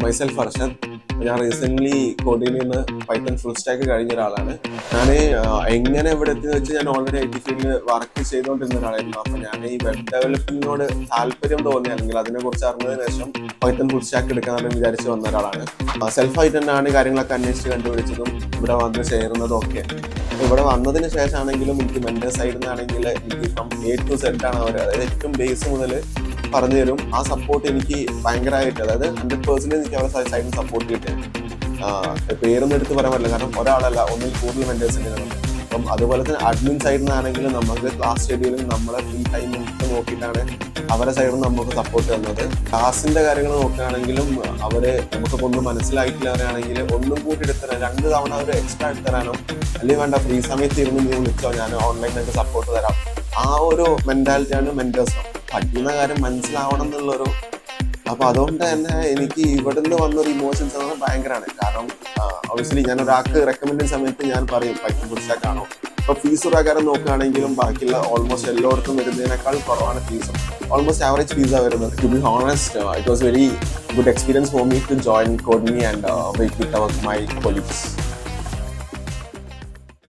Myself Arshad. ഞാൻ recent കോഡിങ്ങിൽ നിന്ന് Python full stack കഴിഞ്ഞ ഒരാളാണ്. ഞാൻ എങ്ങനെ ഇവിടെ എത്തിയെന്ന് വെച്ചാൽ ഞാൻ ഓൾറെഡി IT ഫീൽഡിൽ വർക്ക് ചെയ്തുകൊണ്ടിരുന്ന ഒരാളായിരുന്നു. അപ്പോൾ ഞാൻ ഈ വെബ് ഡെവലപ്മെന്റിനോട് താല്പര്യം തോന്നി, അല്ലെങ്കിൽ അതിനെക്കുറിച്ച് അറിഞ്ഞതിന് ശേഷം പൈത്തൺ ഫുൾ സ്റ്റാക്ക് എടുക്കാമെന്ന് വിചാരിച്ച് വന്ന ഒരാളാണ്. സെൽഫായിട്ട് തന്നെയാണ് കാര്യങ്ങളൊക്കെ അന്വേഷിച്ച് കണ്ടുപിടിച്ചതും ഇവിടെ വന്ന് ചേരുന്നതും ഒക്കെ. ഇവിടെ വന്നതിന് ശേഷമാണെങ്കിലും എനിക്ക് മെന്റർ സൈഡിൽ നിന്നാണെങ്കിൽ എനിക്ക് ഫ്രം A to Z ആണ് അവർ, അതായത് ഏറ്റവും ബേസ് മുതൽ പറഞ്ഞു തരും. ആ സപ്പോർട്ട് എനിക്ക് ഭയങ്കരമായിട്ട്, അതായത് 100% എനിക്ക് അവരുടെ സൈഡിൽ നിന്ന് സപ്പോർട്ട് കിട്ടിയത്. പേരൊന്നും എടുത്ത് പറയാൻ പറ്റില്ല, കാരണം ഒരാളല്ല, ഒന്നിൽ കൂടുതൽ മെന്റേഴ്സ് ഉണ്ട്. അപ്പം അതുപോലെ തന്നെ അഡ്മിൻ സൈഡിൽ നിന്നാണെങ്കിലും നമുക്ക് ക്ലാസ് ഷെഡ്യൂളും നമ്മളെ ഫ്രീ ടൈം ഒക്കെ നോക്കിയിട്ടാണ് അവരുടെ സൈഡിൽ നിന്ന് നമുക്ക് സപ്പോർട്ട് തന്നത്. ക്ലാസിന്റെ കാര്യങ്ങൾ നോക്കുകയാണെങ്കിലും അവര് നമുക്കിപ്പോൾ ഒന്നും മനസ്സിലായിട്ടില്ല പറയുകയാണെങ്കിൽ ഒന്നും കൂടി എടുത്തരാൻ 2 തവണ അവർ എക്സ്ട്രാ എടുത്തരാനോ, അല്ലെങ്കിൽ വേണ്ട ഫ്രീ സമയത്ത് ഇരുന്ന് നീ വിളിച്ചോ, ഞാൻ ഓൺലൈനായിട്ട് സപ്പോർട്ട് തരാം, ആ ഒരു മെന്റാലിറ്റിയാണ് മെന്റേഴ്സ്. പഠിക്കുന്ന കാര്യം മനസ്സിലാവണം എന്നുള്ളൊരു. അപ്പൊ അതുകൊണ്ട് തന്നെ എനിക്ക് ഇവിടുന്ന് വന്നൊരു ഇമോഷൻസ് എന്ന് പറഞ്ഞാൽ ഭയങ്കരമാണ്. കാരണം ഒബ്വിയസ്ലി ഞാൻ ഒരാൾക്ക് റെക്കമെൻഡ് ചെയ്യുന്ന സമയത്ത് ഞാൻ പറയും പൈത്തൺ ഫുൾ സ്റ്റാക്ക് ആണോ. ഇപ്പൊ ഫീസ് പ്രകാരം നോക്കുകയാണെങ്കിലും ബാക്കിയുള്ള ഓൾമോസ്റ്റ് എല്ലായിടത്തും വരുന്നതിനേക്കാൾ കുറവാണ് ഫീസും. ഓൾമോസ്റ്റ് ആവറേജ് ഫീസാണ് വരുന്നത്. To be honest, it was very good experience for me to join Codeme and work with my colleagues.